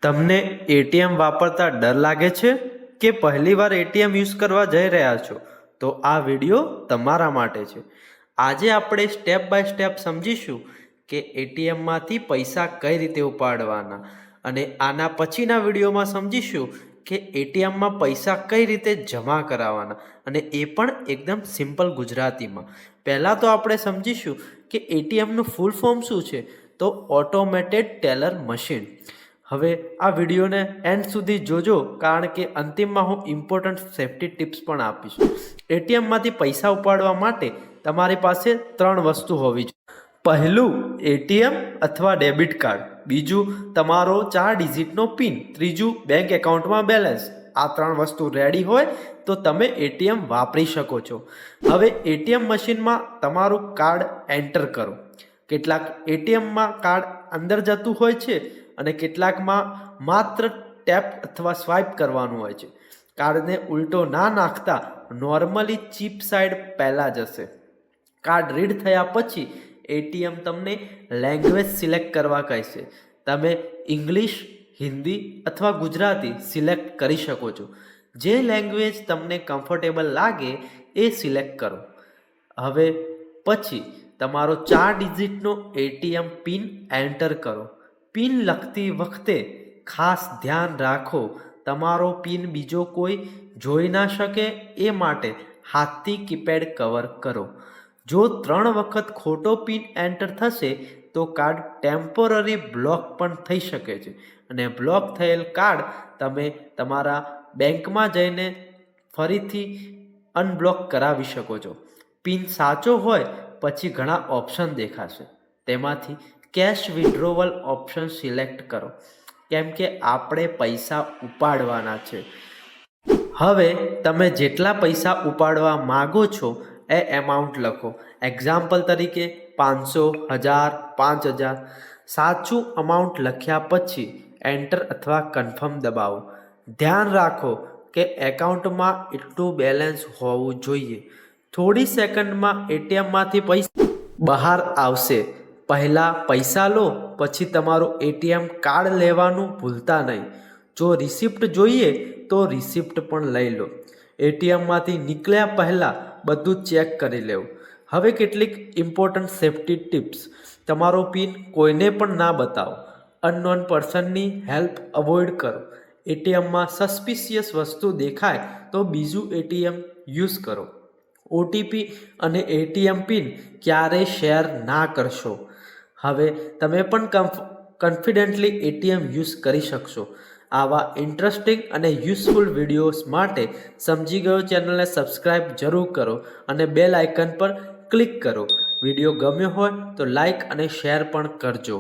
તમને એટીએમ વાપરતા ડર લાગે છે કે પહેલીવાર એટીએમ યુઝ કરવા જઈ રહ્યા છો? તો આ વિડીયો તમારા માટે છે. આજે આપણે સ્ટેપ બાય સ્ટેપ સમજીશું કે એટીએમમાંથી પૈસા કઈ રીતે ઉપાડવાના, અને આના પછીના વિડીયોમાં સમજીશું કે એટીએમમાં પૈસા કઈ રીતે જમા કરાવવાના, અને એ પણ એકદમ સિમ્પલ ગુજરાતીમાં. પહેલાં તો આપણે સમજીશું કે એટીએમનું ફૂલ ફોર્મ શું છે. તો ઓટોમેટેડ ટેલર મશીન. હવે આ વિડીયોને એન્ડ સુધી જોજો, કારણ કે અંતિમમાં હું ઇમ્પોર્ટન્ટ સેફ્ટી ટિપ્સ પણ આપીશ. એટીએમમાંથી પૈસા ઉપાડવા માટે તમારી પાસે 3 વસ્તુ હોવી જોઈએ. પહેલું, એટીએમ અથવા ડેબિટ કાર્ડ. બીજું, તમારો 4 ડિજિટનો પિન. ત્રીજું, બેંક એકાઉન્ટમાં બેલેન્સ. આ 3 વસ્તુ રેડી હોય તો તમે એટીએમ વાપરી શકો છો. હવે એટીએમ મશીનમાં તમારું કાર્ડ એન્ટર કરો. કેટલાક એટીએમમાં કાર્ડ અંદર જતું હોય છે અને કેટલાકમાં માત્ર ટેપ અથવા સ્વાઇપ કરવાનું હોય છે. કાર્ડને ઉલટો ના નાખતા નોર્મલી ચિપ સાઈડ પહેલાં જશે. કાર્ડ રીડ થયા પછી એટીએમ તમને લેંગ્વેજ સિલેક્ટ કરવા કહેશે. તમે ઇંગ્લિશ, હિન્દી અથવા ગુજરાતી સિલેક્ટ કરી શકો છો. જે લેંગ્વેજ તમને કમ્ફર્ટેબલ લાગે એ સિલેક્ટ કરો. હવે પછી તમારો 4 ડિજિટનો એટીએમ પિન એન્ટર કરો. પિન લખતી વખતે ખાસ ધ્યાન રાખો, તમારો પિન બીજો કોઈ જોઈ ના શકે એ માટે હાથથી કીપેડ કવર કરો. જો 3 વખત ખોટો પિન એન્ટર થશે તો કાર્ડ ટેમ્પરરી બ્લોક પણ થઈ શકે છે, અને બ્લોક થયેલ કાર્ડ તમે તમારા બેંકમાં જઈને ફરીથી અનબ્લોક કરાવી શકો છો. પિન સાચો હોય પછી ઘણા ઓપ્શન દેખાશે. તેમાંથી કેશ વિડ્રોવલ ઓપ્શન સિલેક્ટ કરો, કેમ કે આપણે પૈસા ઉપાડવાના છે. હવે તમે જેટલા પૈસા ઉપાડવા માગો છો એ એમાઉન્ટ લખો. એક્ઝામ્પલ તરીકે 500, 1000, 5000. સાચું અમાઉન્ટ લખ્યા પછી એન્ટર અથવા કન્ફર્મ દબાવો. ધ્યાન રાખો કે એકાઉન્ટમાં એટલું બેલેન્સ હોવું જોઈએ. થોડી સેકન્ડમાં એટીએમમાંથી પૈસા બહાર આવશે. પહેલાં પૈસા લો, પછી તમારું એટીએમ કાર્ડ લેવાનું ભૂલતા નહીં. જો રિસિપ્ટ જોઈએ તો રિસિપ્ટ પણ લઈ લો. એટીએમમાંથી નીકળ્યા પહેલાં બધું ચેક કરી લેવું. હવે કેટલીક ઇમ્પોર્ટન્ટ સેફ્ટી ટિપ્સ. તમારો પિન કોઈને પણ ના બતાવો. અનનોન પર્સનની હેલ્પ અવોઇડ કરો. એટીએમમાં સસ્પિશિયસ વસ્તુ દેખાય તો બીજું એટીએમ યુઝ કરો. ઓટીપી અને એટીએમ પિન ક્યારેય શેર ના કરશો. હવે તમે પણ કોન્ફિડન્ટલી એટીએમ યુઝ કરી શકશો. આવા ઇન્ટરેસ્ટિંગ અને યુઝફુલ વિડીયોઝ માટે સમજી ગયો ચેનલને સબસ્ક્રાઈબ જરૂર કરો અને બેલ આઇકન પર ક્લિક કરો. વિડીયો ગમ્યો હોય તો લાઈક અને શેર પણ કરજો.